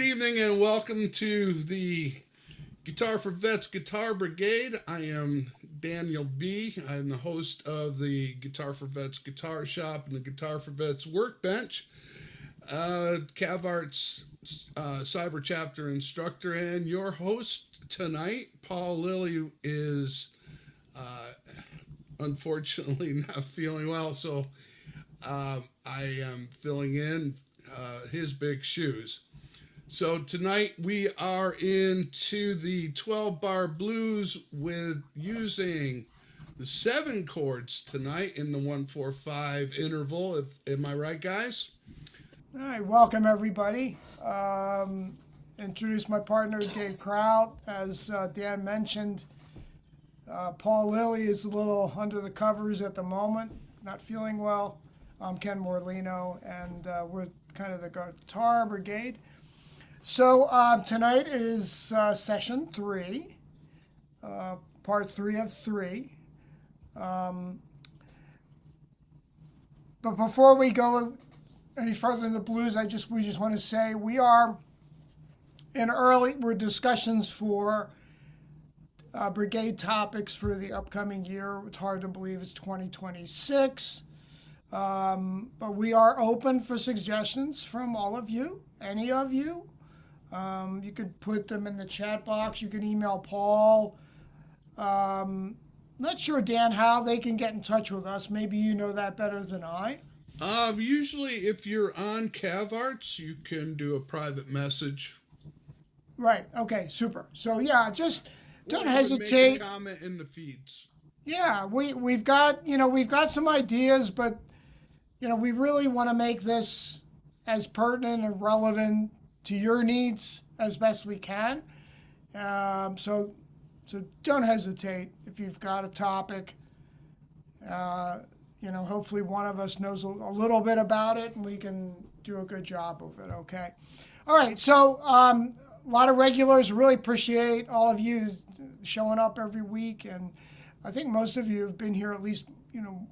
Good evening and welcome to the Guitar for Vets Guitar Brigade. I am Daniel B. I'm the host of the Guitar for Vets Guitar Shop and the Guitar for Vets Workbench. CavArt's Cyber Chapter instructor and your host tonight. Paul Lilly is unfortunately not feeling well, so I am filling in his big shoes. So tonight we are into the 12-bar blues with using the 7 chords tonight in the 1-4-5 interval. Am I right, guys? All right, welcome everybody. Introduce my partner Dave Crout. As Dan mentioned, Paul Lilly is a little under the covers at the moment, not feeling well. I'm Ken Morlino, and we're kind of the Guitar Brigade. So tonight is session 3, part 3 of 3. But before we go any further in the blues, we just want to say we are we're discussions for brigade topics for the upcoming year. It's hard to believe it's 2026. But we are open for suggestions from all of you, any of you. You could put them in the chat box. You can email Paul. Not sure, Dan, how they can get in touch with us. Maybe you know that better than I. Usually if you're on CavArts, you can do a private message. Right. Okay, super. So yeah, just don't Or hesitate. make a comment in the feeds. Yeah, we've got some ideas, but we really want to make this as pertinent and relevant to your needs as best we can. So don't hesitate if you've got a topic. Hopefully one of us knows a little bit about it and we can do a good job of it, okay? All right, so a lot of regulars. Really appreciate all of you showing up every week, and I think most of you have been here at least,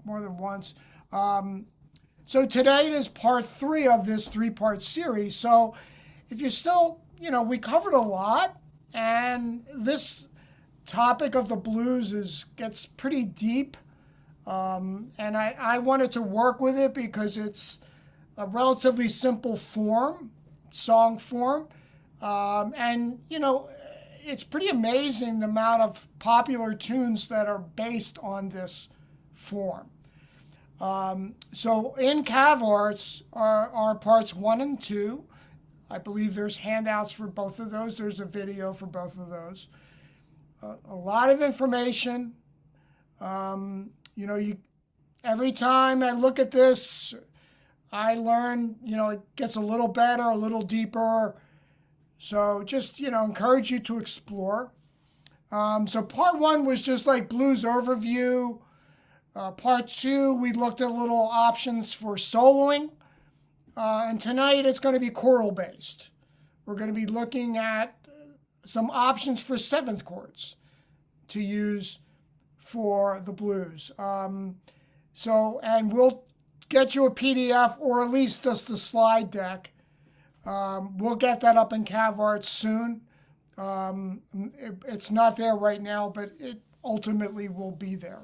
more than once. So today is part 3 of this 3-part series. So if you're still, we covered a lot, and this topic of the blues gets pretty deep. And I wanted to work with it because it's a relatively simple form, song form. And it's pretty amazing the amount of popular tunes that are based on this form. So in CavArts are parts 1 and 2. I believe there's handouts for both of those. There's a video for both of those. A lot of information. Every time I look at this, I learn, it gets a little better, a little deeper. So just, encourage you to explore. So part 1 was just like blues overview. Part 2, we looked at little options for soloing. And tonight it's going to be choral based. We're going to be looking at some options for 7th chords to use for the blues. And we'll get you a PDF or at least just a slide deck. We'll get that up in CavArts soon. It's not there right now, but it ultimately will be there.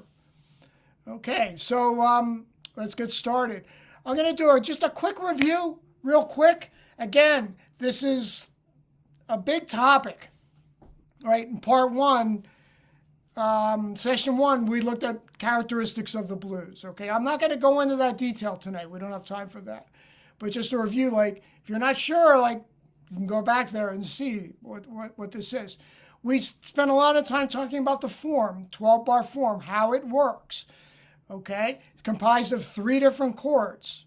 Okay, so let's get started. I'm going to do just a quick review, real quick. Again, this is a big topic, right? In part 1, session 1, we looked at characteristics of the blues, okay? I'm not going to go into that detail tonight. We don't have time for that. But just a review, if you're not sure, you can go back there and see what this is. We spent a lot of time talking about the form, 12-bar form, how it works, okay? It's comprised of 3 different chords,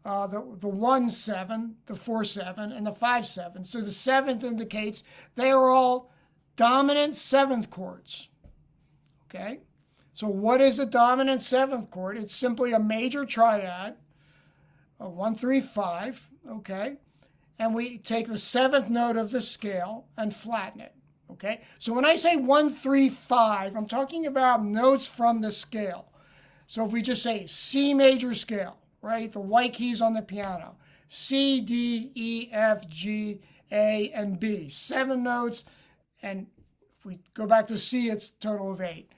the 1-7, the 4-7, and the 5-7. So the 7th indicates they are all dominant 7th chords, okay? So what is a dominant 7th chord? It's simply a major triad, a 1-3-5, okay? And we take the 7th note of the scale and flatten it, okay? So when I say 1-3-5, I'm talking about notes from the scale. So if we just say C major scale, right? The white keys on the piano, C, D, E, F, G, A, and B. 7 notes, and if we go back to C, it's a total of 8.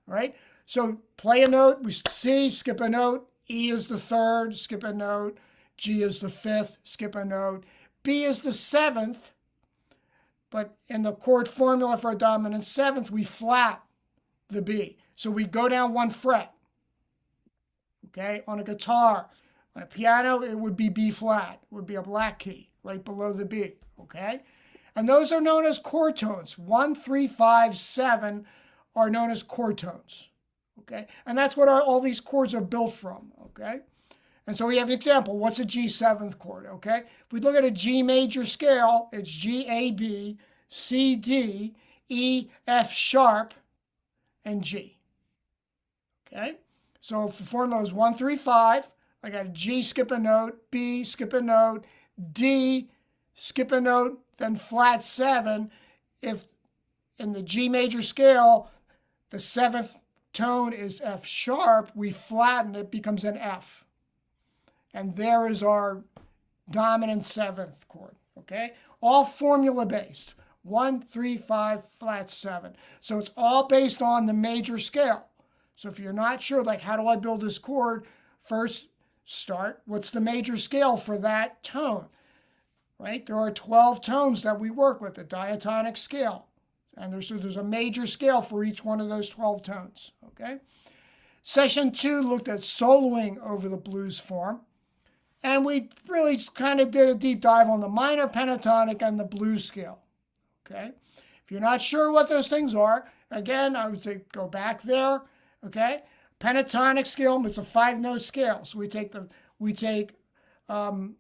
All right? So play a note, we C, skip a note, E is the 3rd, skip a note, G is the 5th, skip a note, B is the 7th, but in the chord formula for a dominant 7th, we flat the B. So we go down 1 fret. Okay, on a guitar, on a piano, it would be B flat. It would be a black key right below the B. Okay, and those are known as chord tones. 1, 3, 5, 7 are known as chord tones. Okay, and that's what all these chords are built from. Okay, and so we have an example. What's a G 7th chord? Okay, if we look at a G major scale, it's G, A, B, C, D, E, F sharp, and G. Okay, so if the formula is 1, 3, 5, I got a G, skip a note, B, skip a note, D, skip a note, then flat 7. If in the G major scale, the 7th tone is F sharp, we flatten it, becomes an F. And there is our dominant 7th chord, okay? All formula based. 1, 3, 5, flat 7. So it's all based on the major scale. So if you're not sure, like, how do I build this chord? First, start, what's the major scale for that tone, right? There are 12 tones that we work with, the diatonic scale. And there's a major scale for each one of those 12 tones, okay? Session 2 looked at soloing over the blues form. And we really kind of did a deep dive on the minor pentatonic and the blues scale, okay? If you're not sure what those things are, again, I would say go back there, okay? Pentatonic scale, it's a 5-note scale. So we take out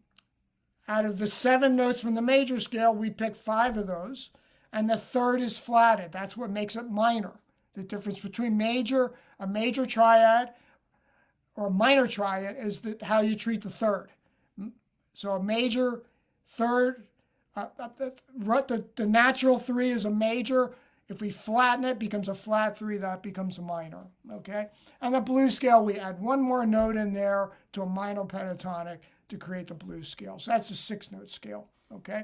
of the 7 notes from the major scale, we pick 5 of those. And the 3rd is flatted. That's what makes it minor. The difference between a major triad or a minor triad is how you treat the 3rd. So a major 3rd, the natural 3 is a major. If we flatten it, it becomes a flat 3, that becomes a minor, okay? And the blues scale, we add 1 more note in there to a minor pentatonic to create the blues scale. So that's a 6-note scale, okay?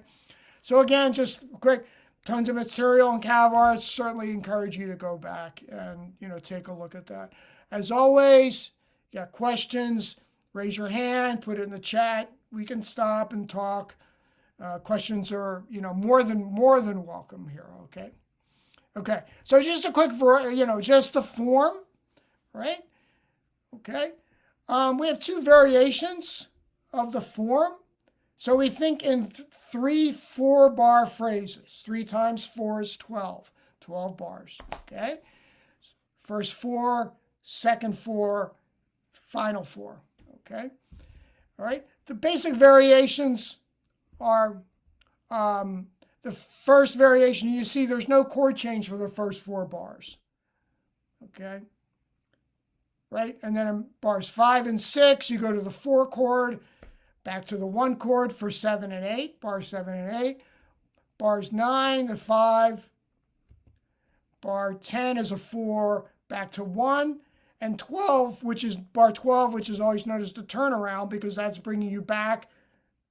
So again, just quick, tons of material in Cav. Certainly encourage you to go back and, take a look at that. As always, you got questions, raise your hand, put it in the chat. We can stop and talk. Questions are, more than welcome here, okay? Okay, so just a quick, just the form, right? Okay, we have 2 variations of the form. So we think in 3 4-bar phrases. 3 times 4 is 12. 12 bars, okay? First 4, second 4, final 4, okay? All right, the basic variations are the first variation, you see there's no chord change for the first 4 bars, okay? Right, and then in bars 5 and 6, you go to the 4 chord, back to the 1 chord for 7 and 8, bars 7 and 8. Bars 9 to 5. Bar 10 is a 4, back to 1. And 12, which is bar 12, which is always known as the turnaround because that's bringing you back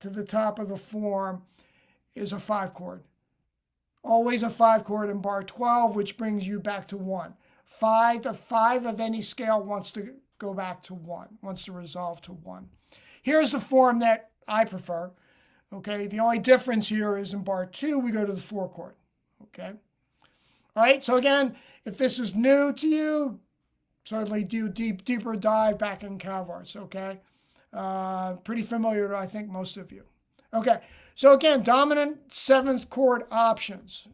to the top of the form, is a 5 chord. Always a 5 chord in bar 12, which brings you back to 1. 5 of any scale wants to go back to 1, wants to resolve to 1. Here's the form that I prefer, okay? The only difference here is in bar 2, we go to the 4 chord, okay? All right, so again, if this is new to you, certainly do deeper dive back in Calvarts, okay? Pretty familiar to, I think, most of you. Okay, so again, dominant 7th chord options.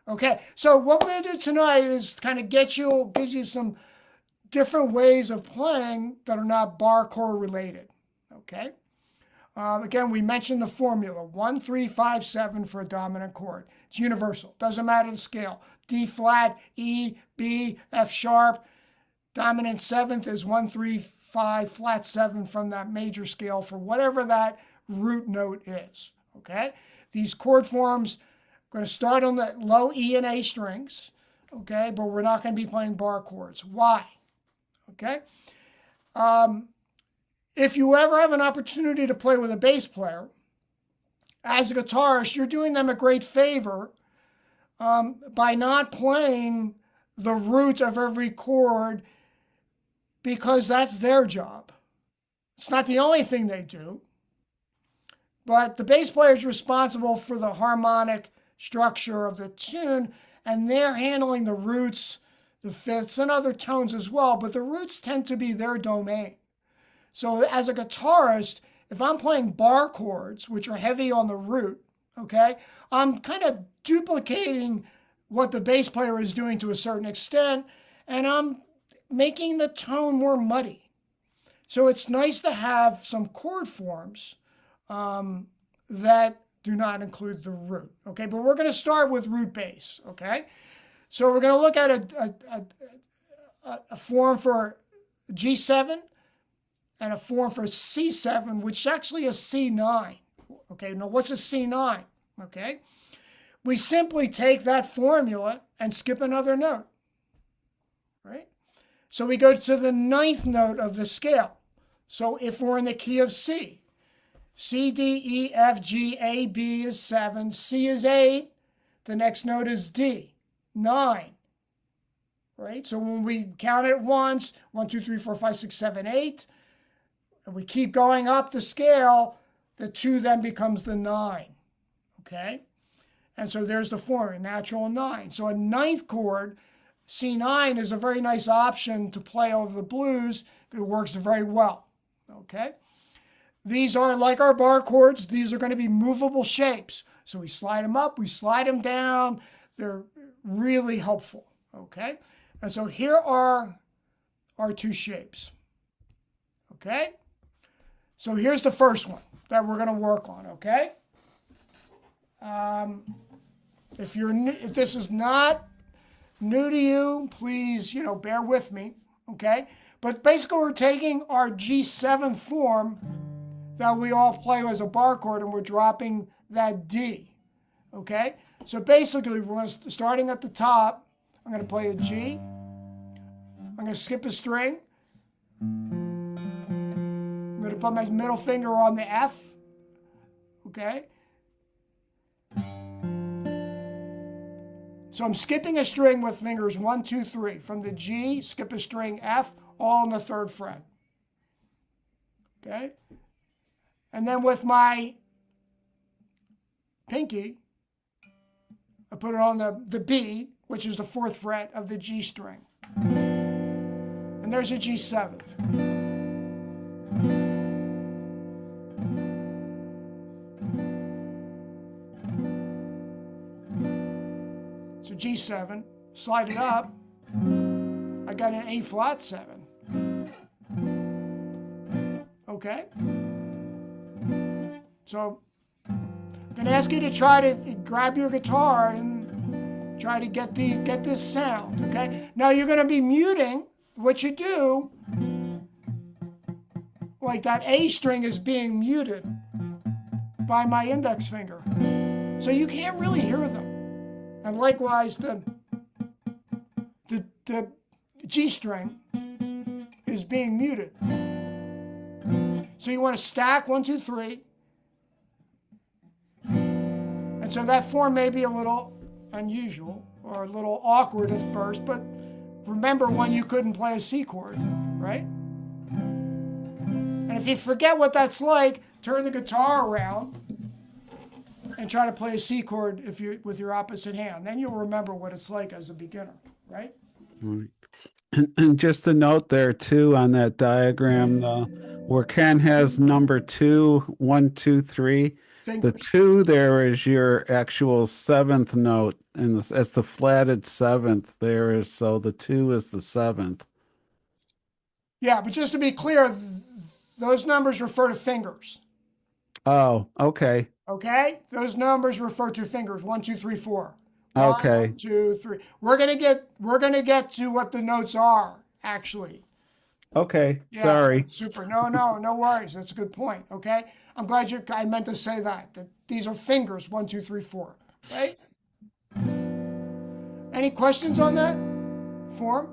Okay, so what we're gonna do tonight is kind of gives you some different ways of playing that are not bar chord related, okay? Again, we mentioned the formula, 1, 3, 5, 7 for a dominant chord. It's universal, doesn't matter the scale. D flat, E, B, F sharp. Dominant 7th is 1, 3, 5, flat 7 from that major scale for whatever that root note is, okay? These chord forms, I'm going to start on the low E and A strings, okay? But we're not going to be playing bar chords. Why? Okay? If you ever have an opportunity to play with a bass player, as a guitarist, you're doing them a great favor by not playing the root of every chord, because that's their job. It's not the only thing they do, but the bass player is responsible for the harmonic structure of the tune, and they're handling the roots, the fifths, and other tones as well, but the roots tend to be their domain. So as a guitarist, if I'm playing bar chords, which are heavy on the root, okay, I'm kind of duplicating what the bass player is doing to a certain extent, and I'm making the tone more muddy. So it's nice to have some chord forms that do not include the root, okay? But we're going to start with root bass, okay? So we're going to look at a form for G7 and a form for C7, which is actually a C9, okay? Now, what's a C9, okay? We simply take that formula and skip another note, right? So we go to the 9th note of the scale. So if we're in the key of C, C, D, E, F, G, A, B is 7, C is 8, the next note is D, 9, right? So when we count it once, 1, 2, 3, 4, 5, 6, 7, 8, and we keep going up the scale, the 2 then becomes the 9, okay? And so there's the form, a natural 9. So a 9th chord, C9, is a very nice option to play over the blues. It works very well, okay? These are like our bar chords. These are going to be movable shapes. So we slide them up, we slide them down. They're really helpful, okay? And so here are our 2 shapes, okay? So here's the first one that we're going to work on, okay? If this is not new to you, please, bear with me, okay? But basically, we're taking our G7 form that we all play as a bar chord, and we're dropping that D, okay? So basically, starting at the top, I'm going to play a G. I'm going to skip a string. I'm going to put my middle finger on the F, okay? So I'm skipping a string with fingers 1, 2, 3. From the G, skip a string, F, all on the 3rd fret. Okay? And then with my pinky, I put it on the B, which is the 4th fret of the G string. And there's a G7. So G7, slide it up, I got an A flat 7. Okay? So I'm going to ask you to try to grab your guitar and try to get this sound, okay? Now you're going to be muting. What you do, like that A string is being muted by my index finger. So you can't really hear them. And likewise, the G string is being muted. So you want to stack 1, 2, 3. And so that form may be a little unusual or a little awkward at first, but remember when you couldn't play a C chord, right? And if you forget what that's like, turn the guitar around and try to play a C chord with your opposite hand. Then you'll remember what it's like as a beginner, right? And just a note there too on that diagram, where Ken has number 2, 1, 2, 3. Fingers. The 2 there is your actual 7th note, and as the flatted 7th there is, so the 2 is the 7th. Yeah, but just to be clear, those numbers refer to fingers. Oh, okay. Okay? Those numbers refer to fingers. 1, 2, 3, 4. Okay. 1, 2, 3. We're gonna get to what the notes are, actually. Okay. Yeah, Sorry. super. No worries. That's a good point. Okay? I'm glad I meant to say that these are fingers, 1, 2, 3, 4. Right? Any questions on that form?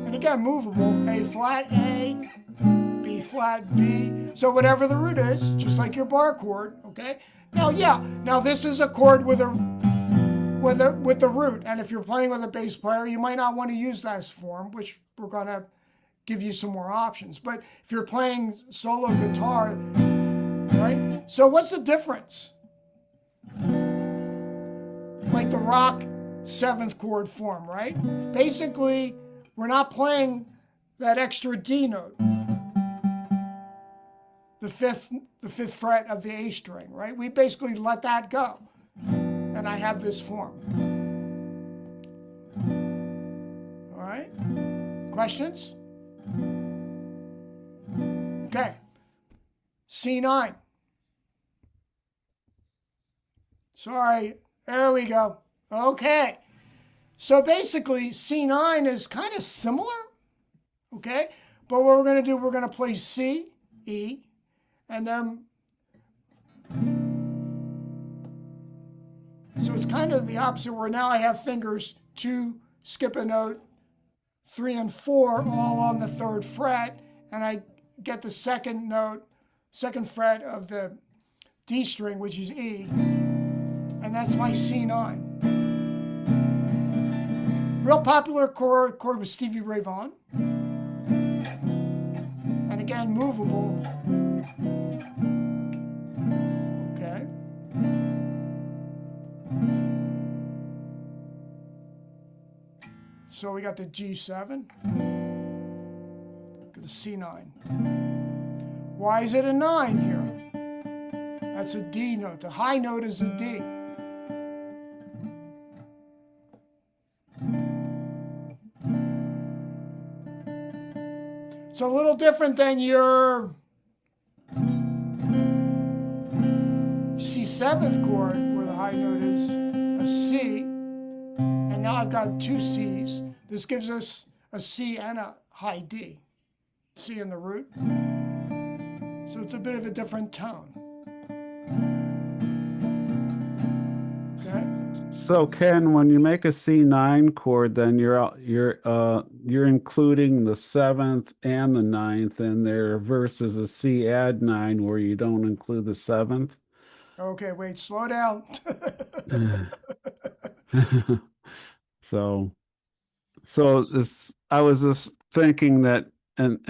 And again, movable. A flat A, B flat, B. So whatever the root is, just like your bar chord, okay? Now, yeah, now this is a chord with the root, and if you're playing with a bass player, you might not want to use that form, which we're going to give you some more options. But if you're playing solo guitar, right? So what's the difference? Like the rock 7th chord form, right? Basically, we're not playing that extra D note, the fifth fret of the A string, right? We basically let that go, and I have this form. All right? Questions? Okay. C9. Sorry, there we go. Okay. So basically, C9 is kind of similar, okay? But what we're going to do, we're going to play C, E, and then, so it's kind of the opposite, where now I have fingers 2, skip a note, 3 and 4, all on the 3rd fret, and I get the second note, 2nd fret of the D string, which is E, and that's my C9. Real popular chord with Stevie Ray Vaughan. And again, movable. Okay. So we got the G7, the C9. Why is it a 9 here? That's a D note. The high note is a D. It's a little different than your C7th chord, where the high note is a C, and now I've got 2 C's. This gives us a C and a high D, C in the root. So it's a bit of a different tone. Okay. So Ken, when you make a C9 chord, then you're including the 7th and the 9th in there versus a C add 9 where you don't include the 7th. Okay, wait, slow down. So this, I was just thinking that, and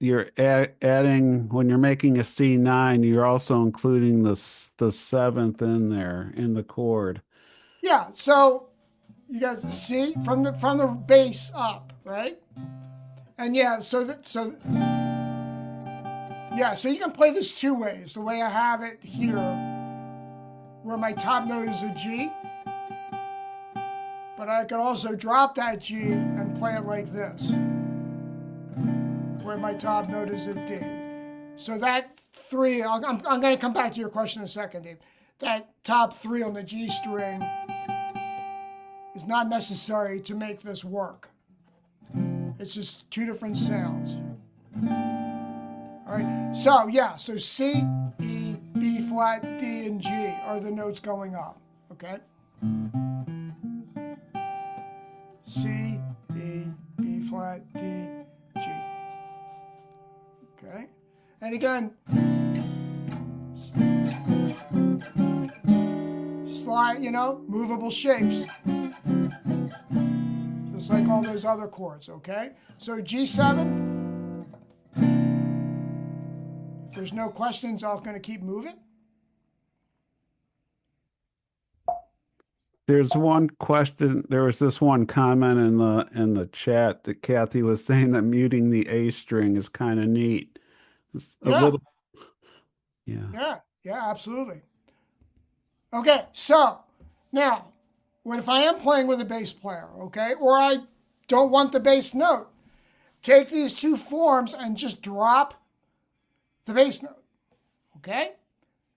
you're adding, when you're making a C9, you're also including the 7th in there in the chord. Yeah, so you guys see from the bass up, right? And yeah, so you can play this 2 ways. The way I have it here, where my top note is a G, but I could also drop that G and play it like this, where my top note is a D. So that 3, I'm going to come back to your question in a second, Dave. That top 3 on the G string is not necessary to make this work. It's just 2 different sounds. All right, so yeah, so C, E, B flat, D, and G are the notes going up, okay? C, E, B flat, D, G. Okay, and again, slide, movable shapes. Just like all those other chords, okay? So G7, if there's no questions, I'm going to keep moving. There's one question. There was this one comment in the chat that Kathy was saying that muting the A string is kind of neat. It's a little, yeah. Yeah, absolutely. Okay, so now, what if I am playing with a bass player, okay, or I don't want the bass note? Take these 2 forms and just drop the bass note, okay?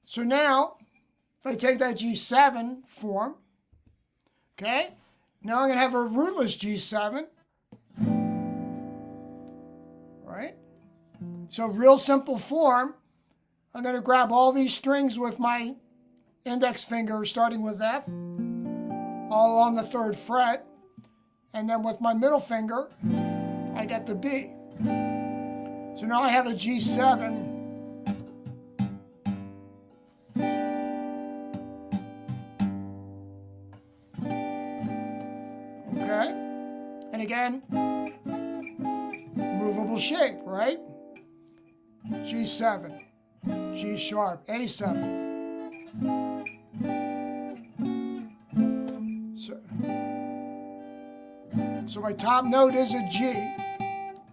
So now, if I take that G7 form, okay, now I'm going to have a rootless G7, right? So real simple form. I'm going to grab all these strings with my index finger, starting with F, all on the 3rd fret, and then with my middle finger, I get the B. So now I have a G7. Okay. And again, movable shape, right? G7, G sharp, A7. So my top note is a G,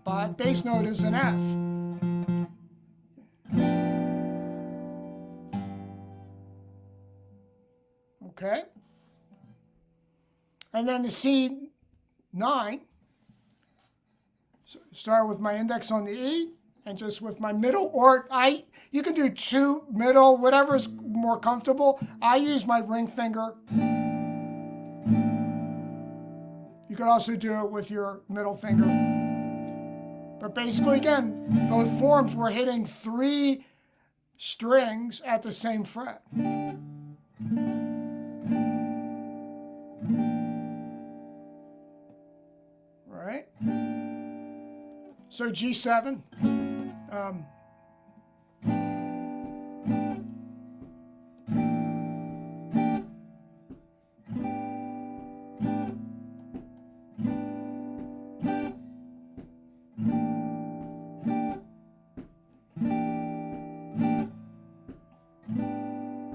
but bass note is an F. Okay? And then the C9, so start with my index on the E, and just with my middle, or you can do two, middle, whatever is more comfortable. I use my ring finger. You could also do it with your middle finger. But basically, again, both forms, we're hitting 3 strings at the same fret. Right? So G7.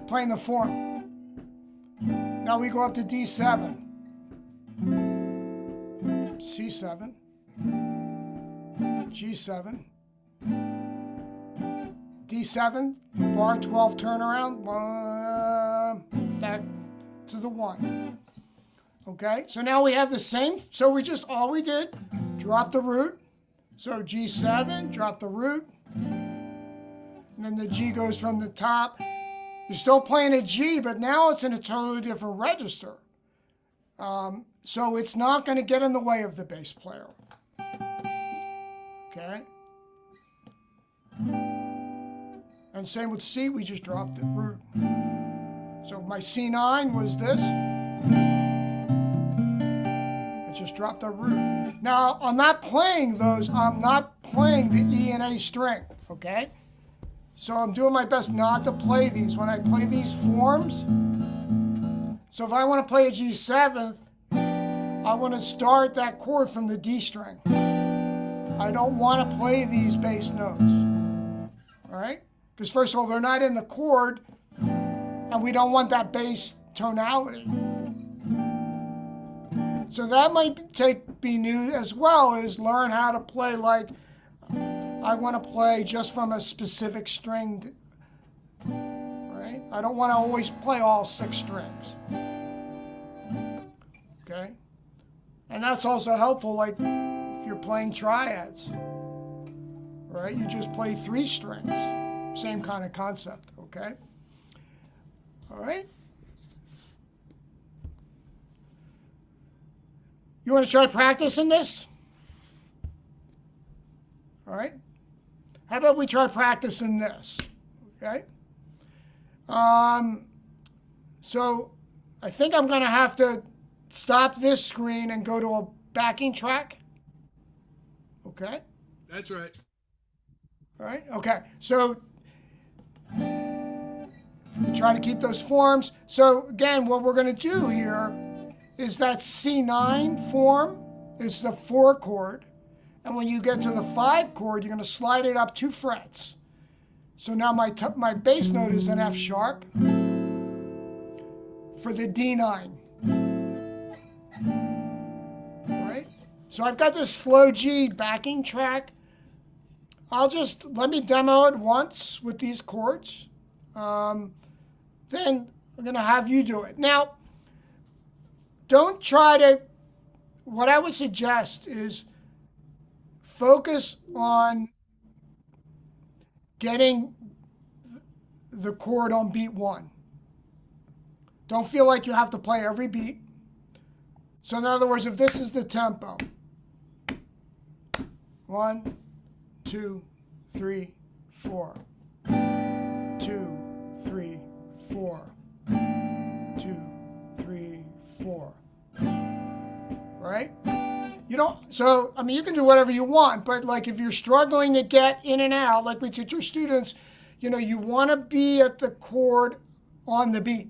Playing the form. Now we go up to D7, C7, G7, D7, bar 12 turnaround, back to the 1. Okay, so now we have the same, so we just, all we did, drop the root. So G7, drop the root, and then the G goes from the top. You're still playing a G, but now it's in a totally different register. So it's not going to get in the way of the bass player. Okay? And same with C, we just dropped the root. So my C9 was this. I just dropped the root. Now, I'm not playing those, I'm not playing the E and A string, okay? So I'm doing my best not to play these. When I play these forms, so if I want to play a G7th, I want to start that chord from the D string. I don't want to play these bass notes, all right? Because first of all, they're not in the chord, and we don't want that bass tonality. So that might be new as well, is learn how to play like, I want to play just from a specific string, right? I don't want to always play all 6 strings, okay? And that's also helpful, like if you're playing triads, right? You just play 3 strings, same kind of concept, okay? All right? You want to try practicing this? All right? How about we try practicing this, okay? So I think I'm going to have to stop this screen and go to a backing track, okay? That's right. All right, okay. So try to keep those forms. So again, what we're going to do here is that C9 form is the 4 chord. And when you get to the 5 chord, you're going to slide it up 2 frets. So now my bass note is an F sharp for the D9. All right? So I've got this slow G backing track. Let me demo it once with these chords. Then I'm going to have you do it. Now, don't try to, what I would suggest is focus on getting the chord on beat 1. Don't feel like you have to play every beat. So in other words, if this is the tempo, 1, 2, 3, 4, 2, 3, 4, 2, 3, 4, right? You don't, so, I mean, you can do whatever you want, but like if you're struggling to get in and out, like we teach our students, you know, you want to be at the chord on the beat,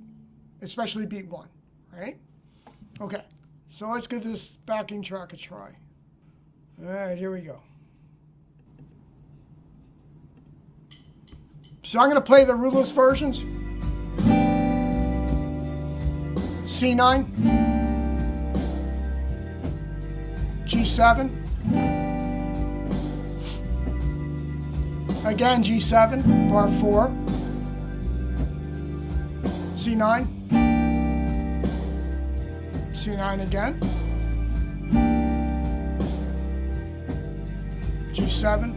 especially beat 1, right? Okay, so let's give this backing track a try. All right, here we go. So I'm going to play the rootless versions. C9, G7, again G7, bar 4, C9, C9 again, G7,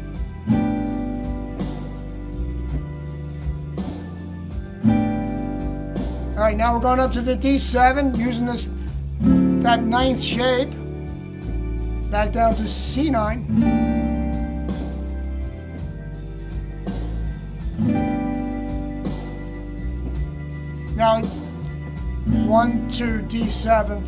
all right, now we're going up to the D7 using that 9th shape. Back down to C9. Now 1, 2, D7.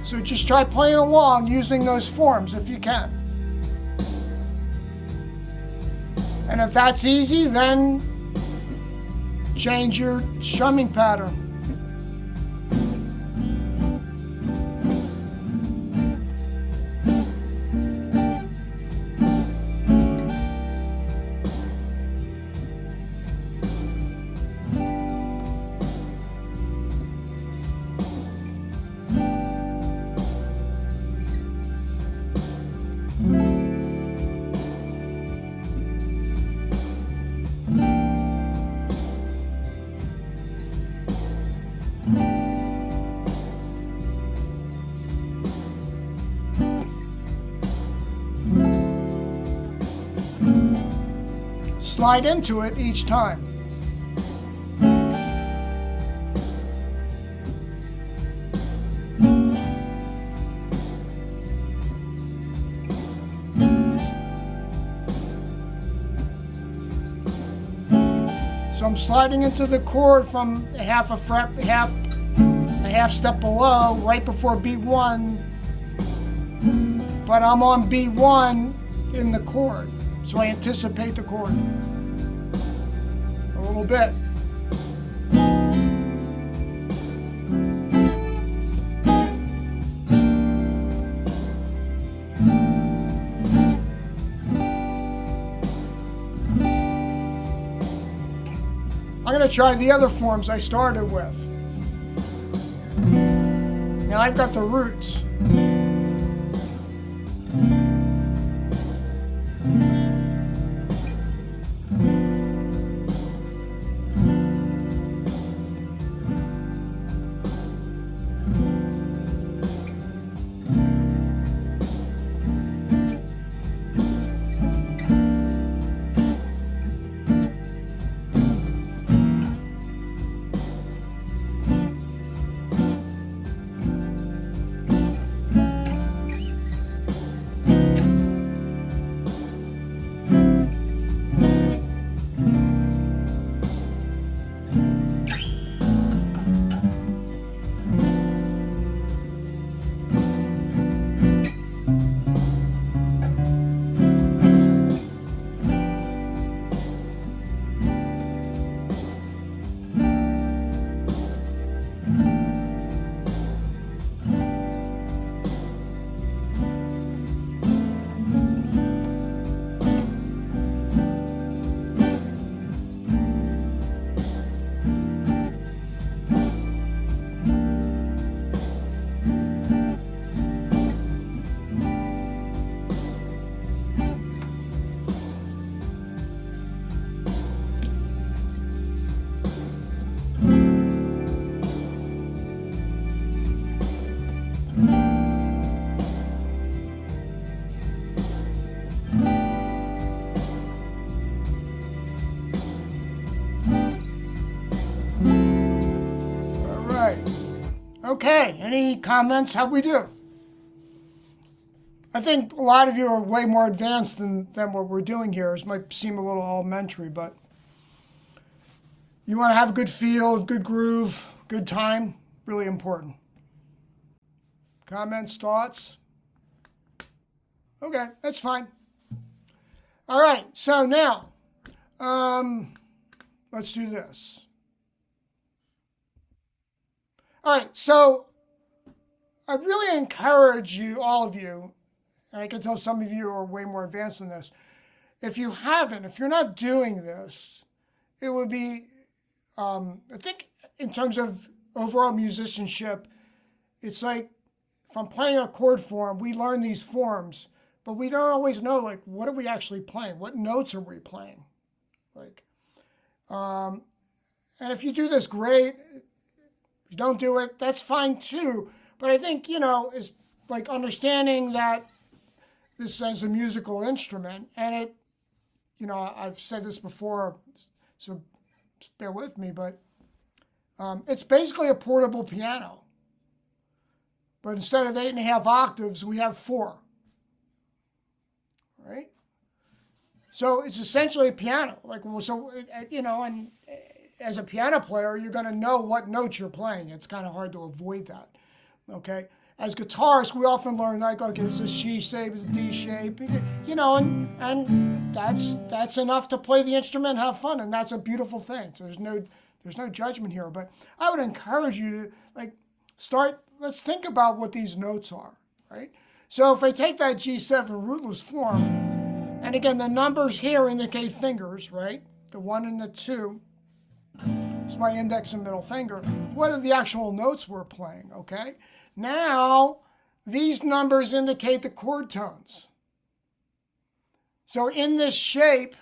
So just try playing along using those forms if you can. And if that's easy, then change your strumming pattern. Slide into it each time. So I'm sliding into the chord from a half step below, right before beat 1, but I'm on beat 1 in the chord, so I anticipate the chord a little bit. I'm going to try the other forms I started with. Now I've got the roots. Okay, any comments? How'd we do? I think a lot of you are way more advanced than what we're doing here. This might seem a little elementary, but you want to have a good feel, good groove, good time, really important. Comments, thoughts? Okay, that's fine. All right, so now, let's do this. All right, so I really encourage you, all of you, and I can tell some of you are way more advanced than this. If you haven't, if you're not doing this, it would be, I think in terms of overall musicianship, it's like if I'm playing a chord form, we learn these forms, but we don't always know, like, what are we actually playing? What notes are we playing? Like, and if you do this, great. If you don't do it, that's fine too. But I think, is like understanding that this is a musical instrument, and it, I've said this before, so bear with me, but it's basically a portable piano. But instead of 8.5 octaves, we have 4. Right? So it's essentially a piano. And as a piano player, you're going to know what notes you're playing. It's kind of hard to avoid that. Okay? As guitarists, we often learn, like, okay, it's a C shape, it's a D shape, and that's enough to play the instrument and have fun, and that's a beautiful thing. So there's no judgment here. But I would encourage you to, let's think about what these notes are, right? So if I take that G7 rootless form, and again, the numbers here indicate fingers, right? The 1 and the 2 is my index and middle finger. What are the actual notes we're playing, okay? Now, these numbers indicate the chord tones. So in this shape,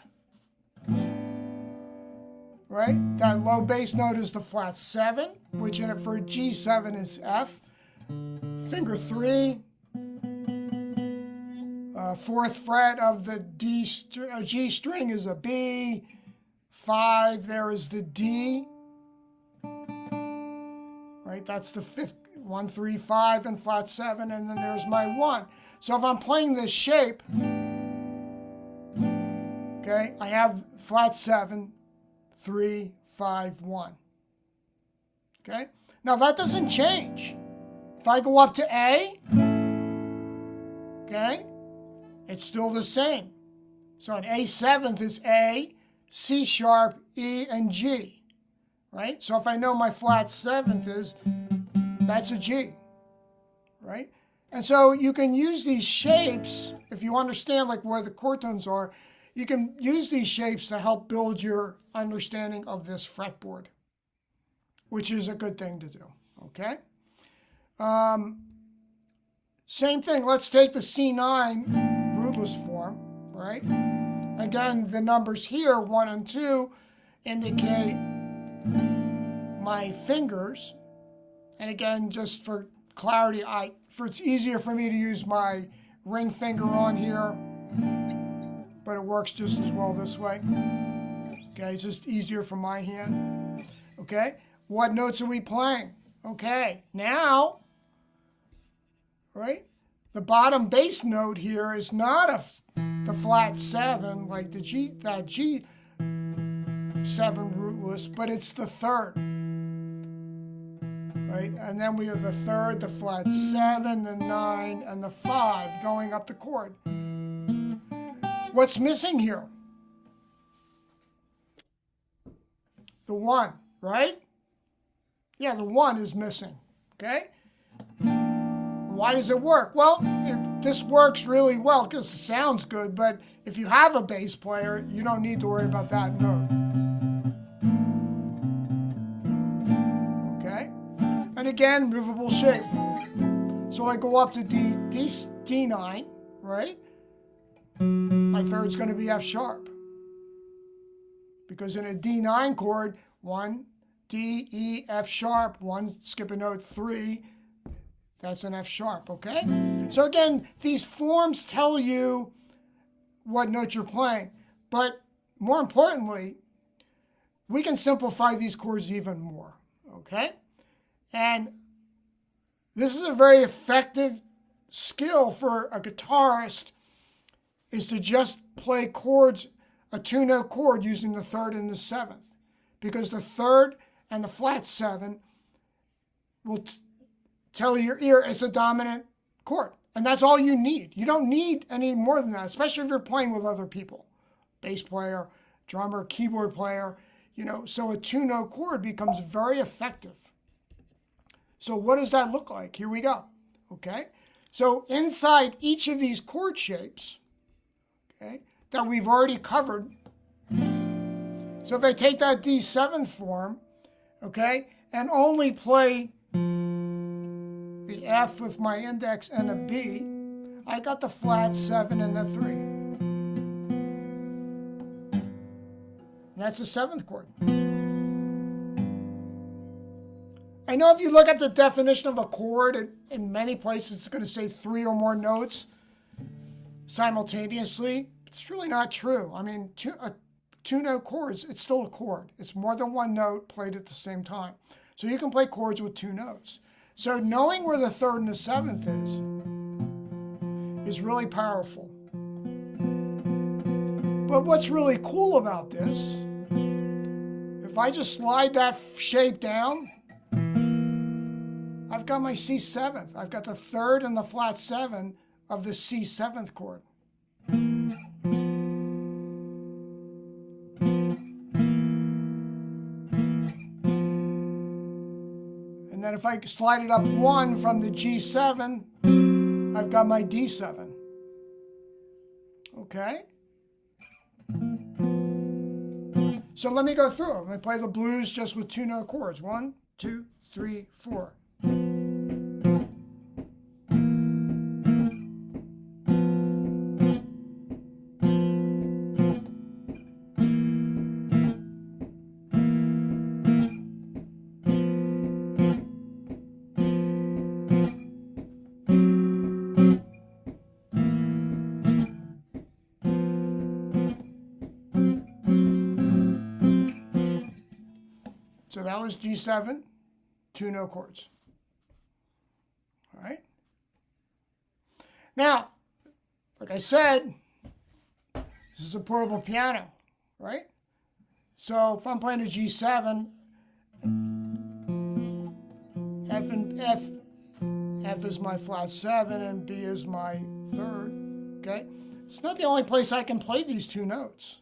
right, that low bass note is the flat 7, which in it for G7 is F. Finger 3, 4th fret of the G string is a B. 5, there is the D. Right, that's the 5th, 1, 3, 5, and flat 7, and then there's my 1. So if I'm playing this shape, okay, I have flat 7, 3, 5, 1. Okay, now that doesn't change. If I go up to A, okay, it's still the same. So an A7th is A, C sharp, E, and G, right? So if I know my flat 7th is, that's a G, right? And so you can use these shapes, if you understand like where the chord tones are, you can use these shapes to help build your understanding of this fretboard, which is a good thing to do, okay? Same thing, let's take the C9 rootless form, right? Again, the numbers here, 1 and 2, indicate my fingers. And again, just for clarity, it's easier for me to use my ring finger on here, but it works just as well this way. Okay, it's just easier for my hand. Okay, what notes are we playing? Okay, now, right, the bottom bass note here is not the flat 7 like that G7 rootless, but it's the 3rd. Right? And then we have the 3rd, the flat 7, the 9, and the 5 going up the chord. What's missing here? The 1, right? Yeah, the 1 is missing, okay? Why does it work? Well, this works really well because it sounds good, but if you have a bass player, you don't need to worry about that note. Okay? And again, movable shape. So I go up to D9, right? My 3rd's going to be F sharp. Because in a D9 chord, 1, D, E, F sharp, 1, skip a note, 3, that's an F sharp, okay? So again, these forms tell you what note you're playing. But more importantly, we can simplify these chords even more, okay? And this is a very effective skill for a guitarist, is to just play chords, a 2-note chord using the 3rd and the 7th. Because the 3rd and the flat 7 will tell your ear it's a dominant chord. And that's all you need. You don't need any more than that, especially if you're playing with other people. Bass player, drummer, keyboard player, you know, so a two-note chord becomes very effective. So what does that look like? Here we go, okay? So inside each of these chord shapes, okay, that we've already covered, so if I take that D7 form, okay, and only play the F with my index and a B, I got the flat 7 and the 3. And that's the 7th chord. I know if you look at the definition of a chord, in many places it's going to say 3 or more notes simultaneously. It's really not true. I mean, two-note chords, it's still a chord. It's more than one note played at the same time. So you can play chords with 2 notes. So knowing where the 3rd and the 7th is really powerful. But what's really cool about this, if I just slide that shape down, I've got my C7th. I've got the 3rd and the flat 7 of the C7th chord. And then if I slide it up 1 from the G7, I've got my D7. Okay? So let me go through them. I'm going to play the blues just with 2-note chords. 1, 2, 3, 4. So that was G7, 2-note chords. All right. Now, like I said, this is a portable piano, right? So if I'm playing a G7, F is my flat 7 and B is my 3rd, okay? It's not the only place I can play these 2 notes.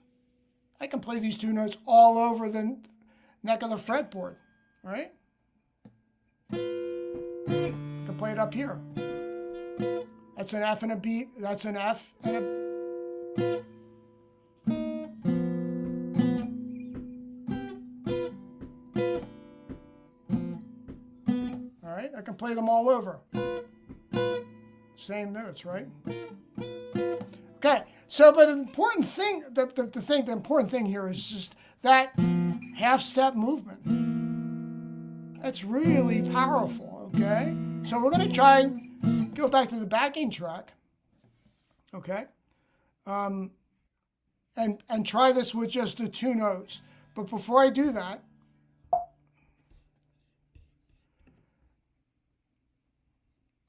I can play these 2 notes all over the neck of the fretboard, right? I can play it up here. That's an F and a B, that's an F and a... All right, I can play them all over. Same notes, right? Okay, so but the important thing, the important thing here is just that half-step movement. That's really powerful, okay? So we're going to try and go back to the backing track, okay? And try this with just the 2 notes. But before I do that,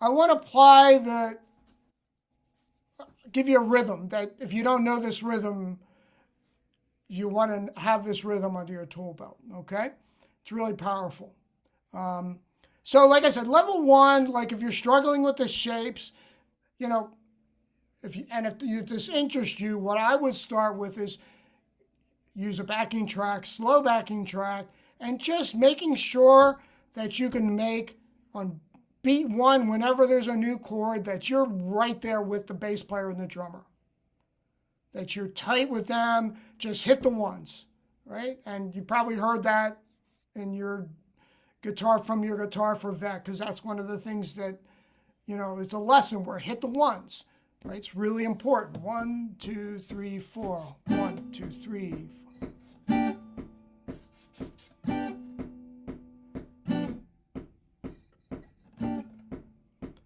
I want to apply give you a rhythm that if you don't know this rhythm, you want to have this rhythm under your tool belt, okay? It's really powerful. So like I said, level 1, like if you're struggling with the shapes, you know, if this interests you, what I would start with is use a backing track, slow backing track, and just making sure that you can make on beat 1, whenever there's a new chord, that you're right there with the bass player and the drummer. That you're tight with them, just hit the ones, right? And you probably heard that in your guitar from your Guitar for Vet, because that's one of the things that, you know, it's a lesson where hit the ones, right? It's really important. 1, 2, 3, 4. 1, 2, 3, 4.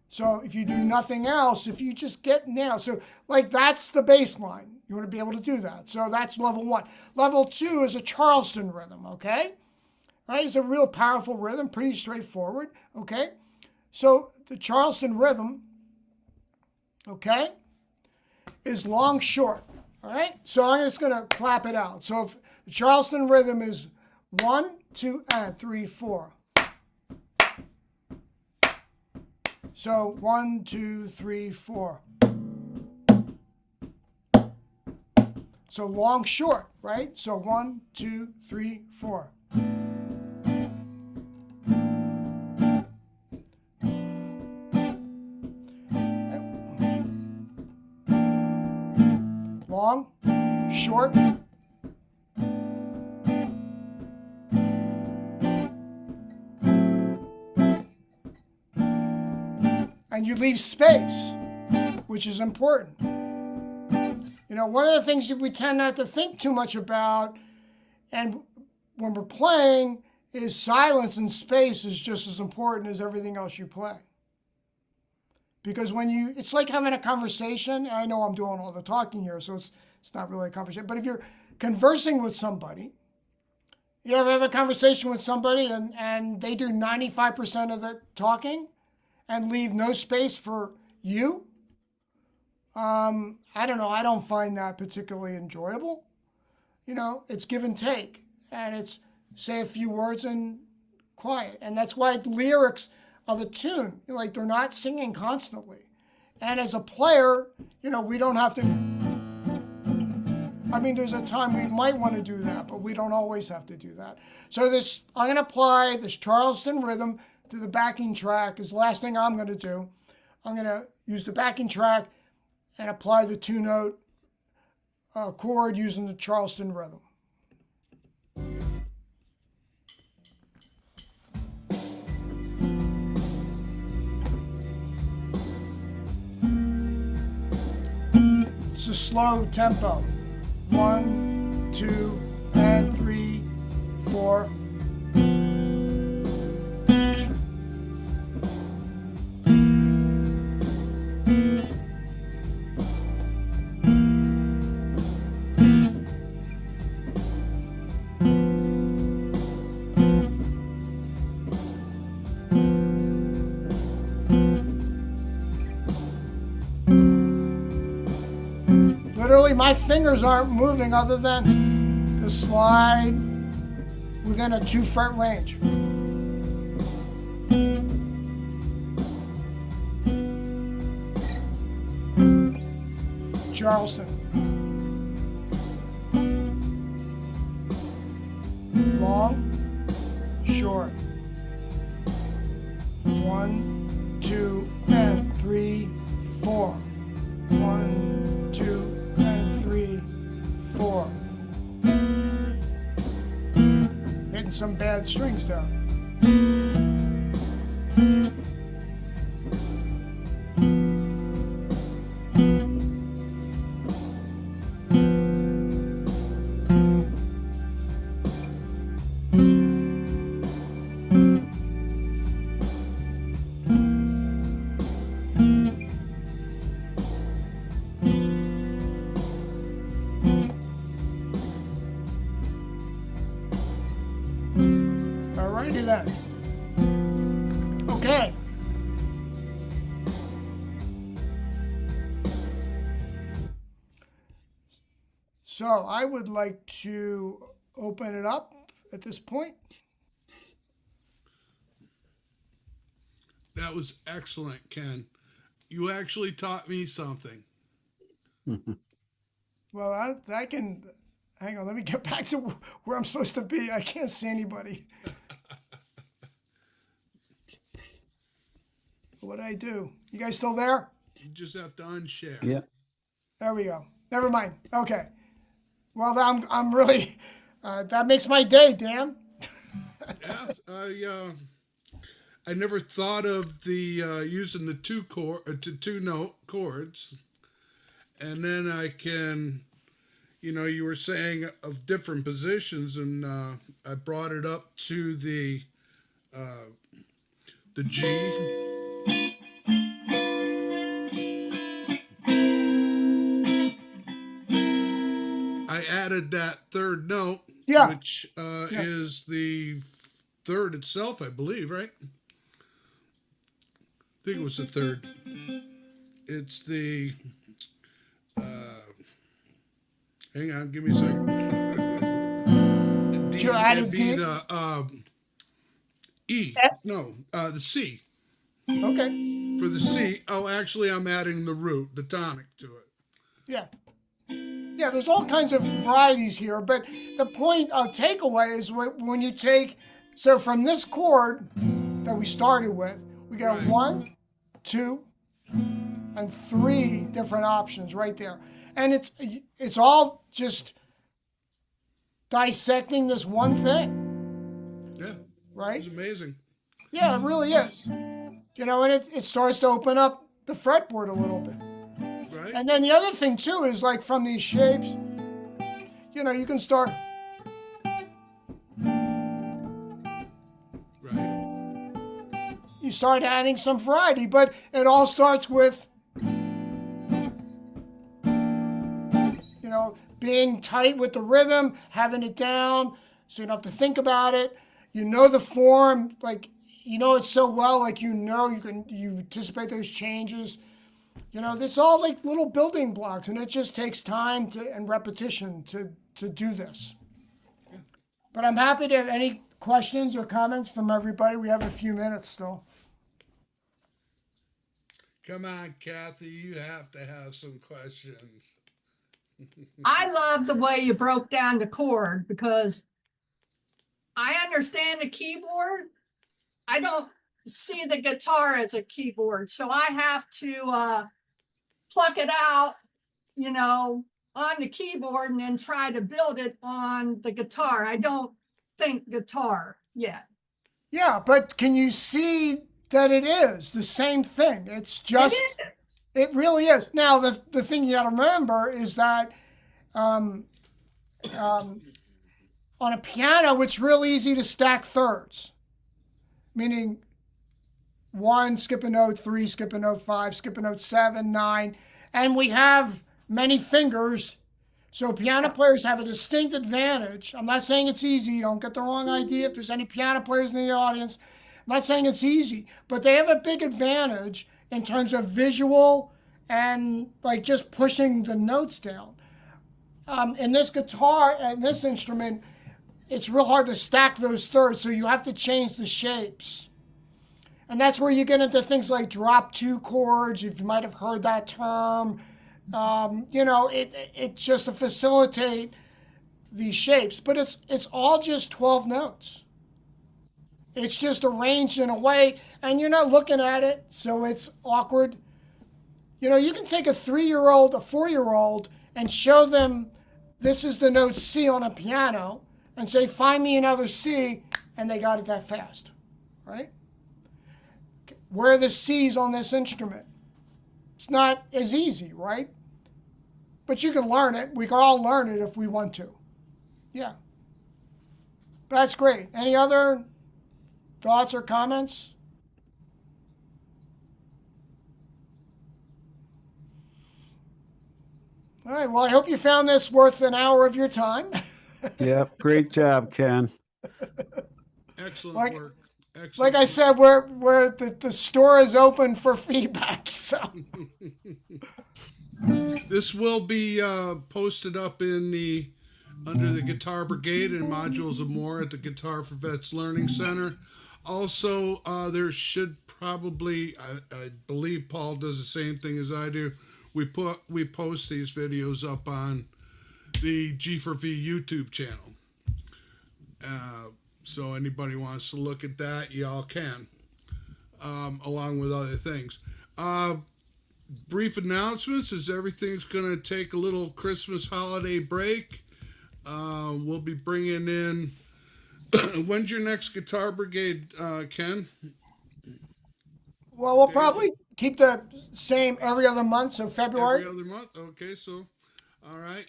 So if you do nothing else, if you just get now, so like that's the bass line. You want to be able to do that. So that's level 1. Level 2 is a Charleston rhythm, okay? All right, it's a real powerful rhythm, pretty straightforward, okay? So the Charleston rhythm, okay, is long, short, all right? So I'm just going to clap it out. So if the Charleston rhythm is 1, 2, and 3, 4. So 1, 2, 3, 4. So long, short, right? So 1, 2, 3, 4. Long, short. And you leave space, which is important. You know, one of the things that we tend not to think too much about, and when we're playing, is silence and space is just as important as everything else you play. Because when you, it's like having a conversation. I know I'm doing all the talking here, so it's not really a conversation. But if you're conversing with somebody, you ever have a conversation with somebody and they do 95% of the talking and leave no space for you? I don't know. I don't find that particularly enjoyable. You know, it's give and take, and it's say a few words and quiet. And that's why the lyrics of a tune, like they're not singing constantly. And as a player, you know, we don't have to. I mean, there's a time we might want to do that, but we don't always have to do that. So this, I'm going to apply this Charleston rhythm to the backing track is the last thing I'm going to do. I'm going to use the backing track and apply the 2-note chord using the Charleston rhythm. It's a slow tempo. 1, 2, and 3, 4. Literally, my fingers aren't moving other than the slide within a 2-fret range. Charleston. Long, short. 1, 2, and 3, 4. 1, 2, 3, 4. Hitting some bad strings there. Alrighty then. Okay. So I would like to open it up at this point. That was excellent, Ken. You actually taught me something. Well, I can, hang on, let me get back to where I'm supposed to be. I can't see anybody. What did I do? You guys still there? You just have to unshare. Yeah. There we go. Never mind. Okay. Well, I'm really, that makes my day, Dan. Yeah, I never thought of the using the 2-note chords, and then I can, you know, you were saying of different positions, and I brought it up to the G. I added that third note, Yeah. which is the third itself, I believe, right? I think it was the third. It's the, hang on, give me a second. You added D? The E. No, the C. Okay. For the C, oh, actually, I'm adding the root, the tonic to it. Yeah. Yeah, there's all kinds of varieties here, but the point of takeaway is when you take, so from this chord that we started with, we got Right. 1, 2, and 3 different options right there. And it's all just dissecting this one thing, Yeah, right? it's amazing. Yeah, it really is. You know, and it starts to open up the fretboard a little bit. Right? And then the other thing too is like from these shapes, you know, you can start. Right. You start adding some variety, but it all starts with, you know, being tight with the rhythm, having it down, so you don't have to think about it. You know the form, like you know it so well, like you anticipate those changes. You know, it's all like little building blocks, and it just takes time and repetition to do this. But I'm happy to have any questions or comments from everybody. We have a few minutes still. Come on, Kathy, you have to have some questions. I love the way you broke down the chord because I understand the keyboard. I don't see the guitar as a keyboard. So I have to pluck it out, you know, on the keyboard and then try to build it on the guitar. I don't think guitar yet. Yeah, but can you see that it is the same thing? It's just, it really is. Now, the thing you got to remember is that um, on a piano, it's real easy to stack thirds, meaning 1, skip a note, 3, skip a note, 5, skip a note, 7, 9. And we have many fingers. So piano players have a distinct advantage. I'm not saying it's easy. Don't get the wrong idea. If there's any piano players in the audience, I'm not saying it's easy, but they have a big advantage in terms of visual and like just pushing the notes down. In this guitar and this instrument, it's real hard to stack those thirds, so you have to change the shapes. And that's where you get into things like drop 2 chords, if you might have heard that term. You know, it's just to facilitate these shapes, but it's all just 12 notes. It's just arranged in a way, and you're not looking at it, so it's awkward. You know, you can take a 3-year-old, a 4-year-old, and show them this is the note C on a piano, and say, find me another C, and they got it that fast, right? Where are the C's on this instrument? It's not as easy, right? But you can learn it. We can all learn it if we want to. Yeah. That's great. Any other thoughts or comments? All right. Well, I hope you found this worth an hour of your time. Yep. Great job, Ken. Excellent work. Excellent Like I work. said, we're the store is open for feedback. So This will be posted up in the under the Guitar Brigade and Modules of More at the Guitar for Vets Learning Center. Also, there should probably, I believe Paul does the same thing as I do. We post these videos up on the G4V YouTube channel. So anybody wants to look at that, y'all can, along with other things. Brief announcements is everything's going to take a little Christmas holiday break. We'll be bringing in, when's your next Guitar Brigade, Ken? well, we'll probably keep the same every other month, so February. Every other month? Okay, so, all right.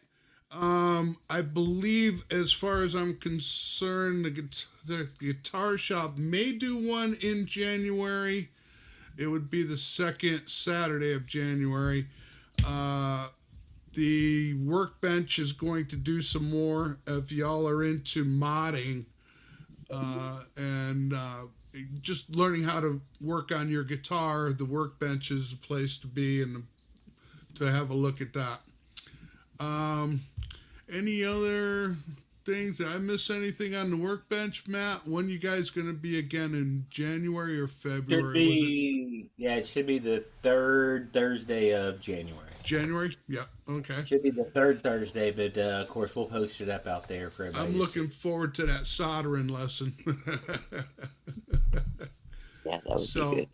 I believe, as far as I'm concerned, the guitar shop may do one in January. It would be the second Saturday of January. The workbench is going to do some more if y'all are into modding and just learning how to work on your guitar. The workbench is the place to be and to have a look at that. Any other things. Did I miss anything on the workbench, Matt? When you guys going to be again in January or February? It should be the third Thursday of January. January? Yeah. Okay. Should be the third Thursday, but of course we'll post it up out there for everybody. I'm looking forward to that soldering lesson. Yeah, that would be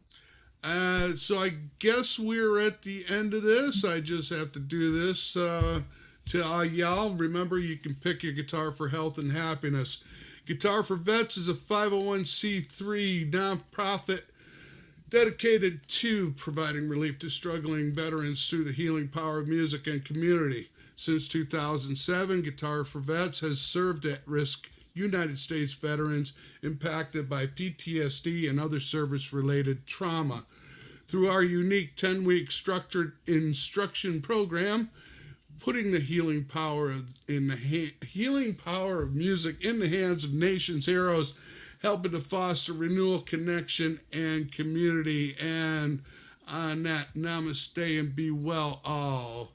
good. So I guess we're at the end of this. I just have to do this to all y'all. Remember, you can pick your Guitar for Health and Happiness. Guitar for Vets is a 501c3 nonprofit dedicated to providing relief to struggling veterans through the healing power of music and community. Since 2007, Guitar for Vets has served at-risk United States veterans impacted by PTSD and other service-related trauma. Through our unique 10-week structured instruction program, putting the healing power of music in the hands of nation's heroes, helping to foster renewal, connection, and community. And on that, namaste and be well all.